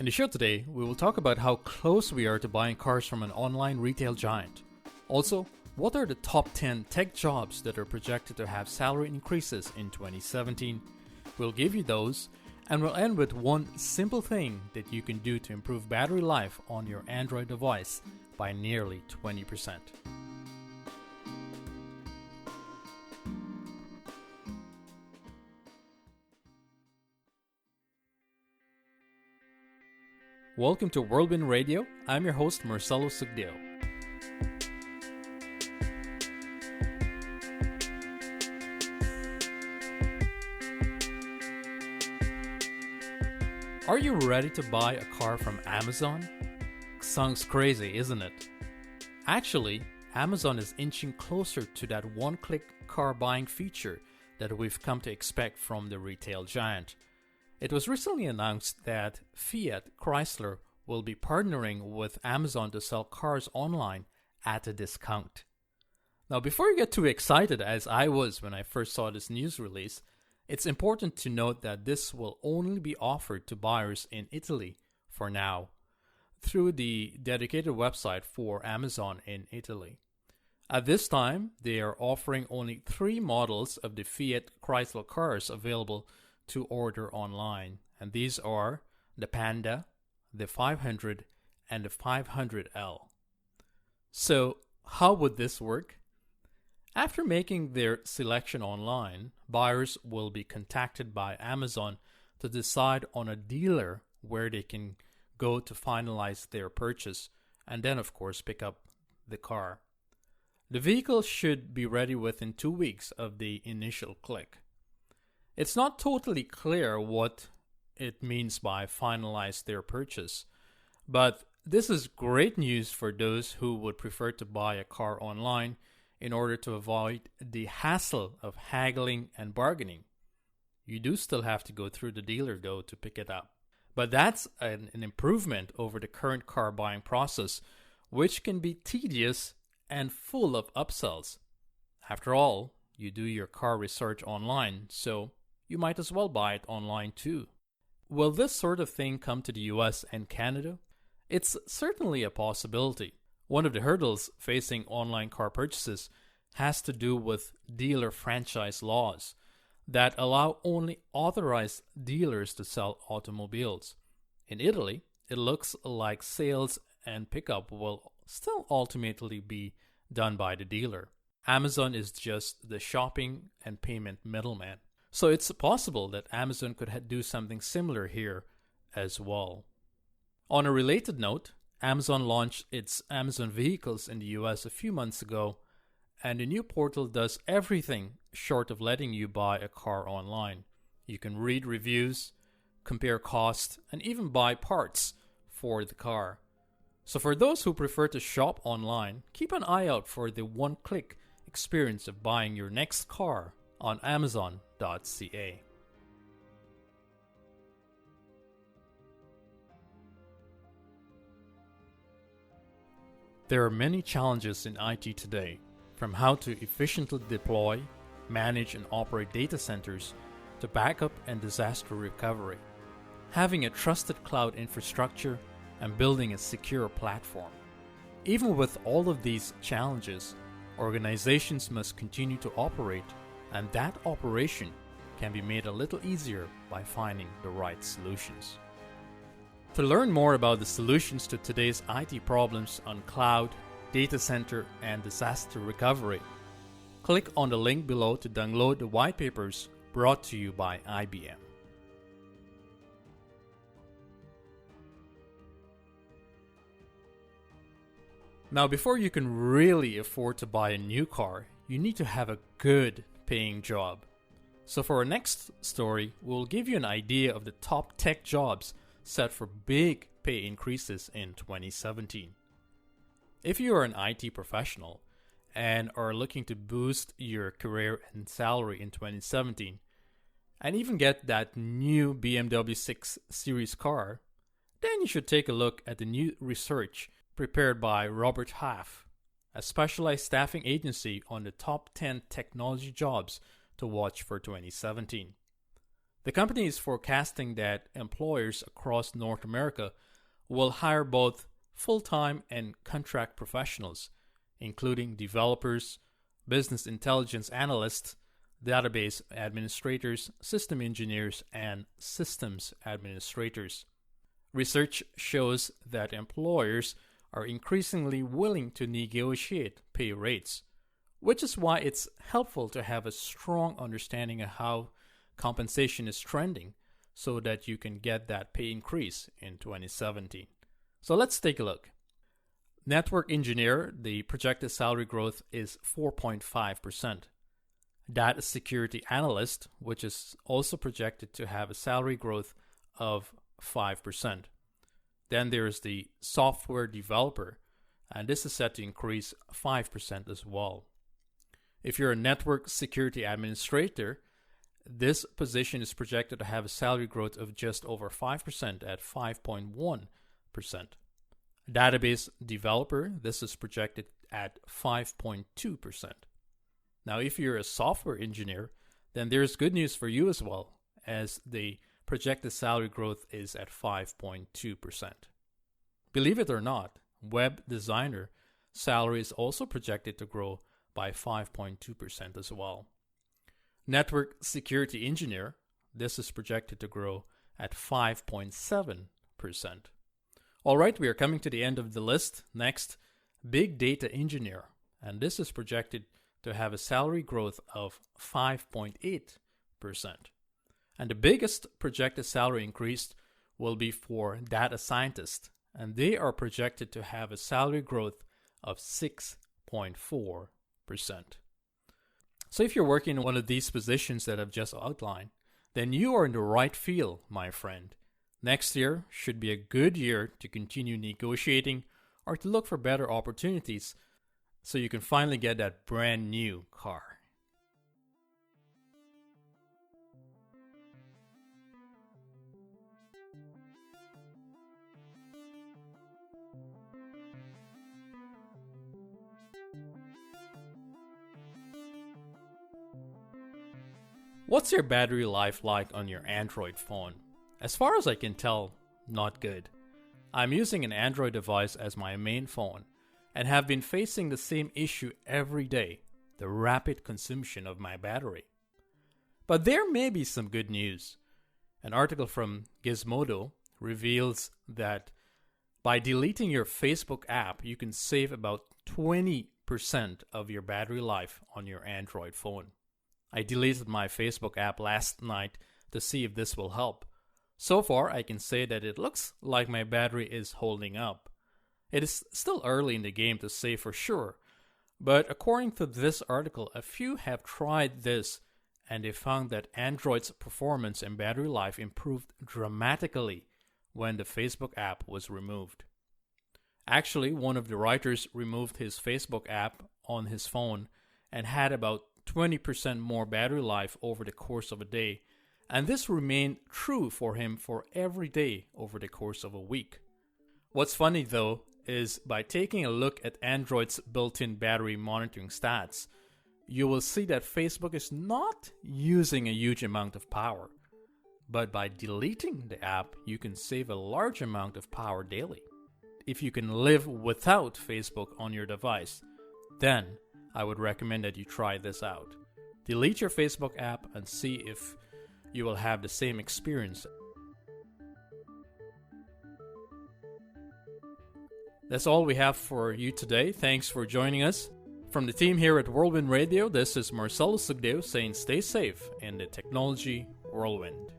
In the show today, we will talk about how close we are to buying cars from an online retail giant. Also, what are the top 10 tech jobs that are projected to have salary increases in 2017? We'll give you those, and we'll end with one simple thing that you can do to improve battery life on your Android device by nearly 20%. Welcome to Whirlwind Radio. I'm your host, Marcelo Sugdeo. Are you ready to buy a car from Amazon? Sounds crazy, isn't it? Actually, Amazon is inching closer to that one-click car buying feature that we've come to expect from the retail giant. It was recently announced that Fiat Chrysler will be partnering with Amazon to sell cars online at a discount. Now, before you get too excited as I was when I first saw this news release, it's important to note that this will only be offered to buyers in Italy for now, through the dedicated website for Amazon in Italy. At this time, they are offering only 3 models of the Fiat Chrysler cars available to order online, and these are the Panda, the 500, and the 500L. So, how would this work? After making their selection online, buyers will be contacted by Amazon to decide on a dealer where they can go to finalize their purchase, and then of course pick up the car. The vehicle should be ready within 2 weeks of the initial click. It's not totally clear what it means by finalize their purchase, but this is great news for those who would prefer to buy a car online in order to avoid the hassle of haggling and bargaining. You do still have to go through the dealer though to pick it up. But that's an improvement over the current car buying process, which can be tedious and full of upsells. After all, you do your car research online, so you might as well buy it online too. Will this sort of thing come to the US and Canada? It's certainly a possibility. One of the hurdles facing online car purchases has to do with dealer franchise laws that allow only authorized dealers to sell automobiles. In Italy, it looks like sales and pickup will still ultimately be done by the dealer. Amazon is just the shopping and payment middleman. So it's possible that Amazon could do something similar here as well. On a related note, Amazon launched its Amazon Vehicles in the US a few months ago, and the new portal does everything short of letting you buy a car online. You can read reviews, compare costs, and even buy parts for the car. So for those who prefer to shop online, keep an eye out for the one-click experience of buying your next car on Amazon.ca. There are many challenges in IT today, from how to efficiently deploy, manage, and operate data centers to backup and disaster recovery, having a trusted cloud infrastructure, and building a secure platform. Even with all of these challenges, organizations must continue to operate, and that operation can be made a little easier by finding the right solutions. To learn more about the solutions to today's IT problems on cloud, data center, and disaster recovery, click on the link below to download the white papers brought to you by IBM. Now, before you can really afford to buy a new car, you need to have a good paying job. So for our next story, we'll give you an idea of the top tech jobs set for big pay increases in 2017. If you are an IT professional and are looking to boost your career and salary in 2017, and even get that new BMW 6 Series car, then you should take a look at the new research prepared by Robert Half, a specialized staffing agency on the top 10 technology jobs to watch for 2017. The company is forecasting that employers across North America will hire both full-time and contract professionals, including developers, business intelligence analysts, database administrators, system engineers, and systems administrators. Research shows that employers are increasingly willing to negotiate pay rates, which is why it's helpful to have a strong understanding of how compensation is trending so that you can get that pay increase in 2017. So let's take a look. Network engineer, the projected salary growth is 4.5%. Data security analyst, which is also projected to have a salary growth of 5%. Then there's the software developer, and this is set to increase 5% as well. If you're a network security administrator, this position is projected to have a salary growth of just over 5% at 5.1%. Database developer, this is projected at 5.2%. Now, if you're a software engineer, then there's good news for you as well, as the projected salary growth is at 5.2%. Believe it or not, web designer salary is also projected to grow by 5.2% as well. Network security engineer, this is projected to grow at 5.7%. All right, we are coming to the end of the list. Next, big data engineer, and this is projected to have a salary growth of 5.8%. And the biggest projected salary increase will be for data scientists, and they are projected to have a salary growth of 6.4%. So if you're working in one of these positions that I've just outlined, then you are in the right field, my friend. Next year should be a good year to continue negotiating or to look for better opportunities so you can finally get that brand new car. What's your battery life like on your Android phone? As far as I can tell, not good. I'm using an Android device as my main phone and have been facing the same issue every day, the rapid consumption of my battery. But there may be some good news. An article from Gizmodo reveals that by deleting your Facebook app, you can save about 20% of your battery life on your Android phone. I deleted my Facebook app last night to see if this will help. So far, I can say that it looks like my battery is holding up. It is still early in the game to say for sure, but according to this article, a few have tried this and they found that Android's performance and battery life improved dramatically when the Facebook app was removed. Actually, one of the writers removed his Facebook app on his phone and had about 20% more battery life over the course of a day, and this remained true for him for every day over the course of a week. What's funny though is by taking a look at Android's built-in battery monitoring stats, you will see that Facebook is not using a huge amount of power. But by deleting the app, you can save a large amount of power daily. If you can live without Facebook on your device, then I would recommend that you try this out. Delete your Facebook app and see if you will have the same experience. That's all we have for you today. Thanks for joining us. From the team here at Whirlwind Radio, this is Marcelo Sugdeo saying stay safe in the technology whirlwind.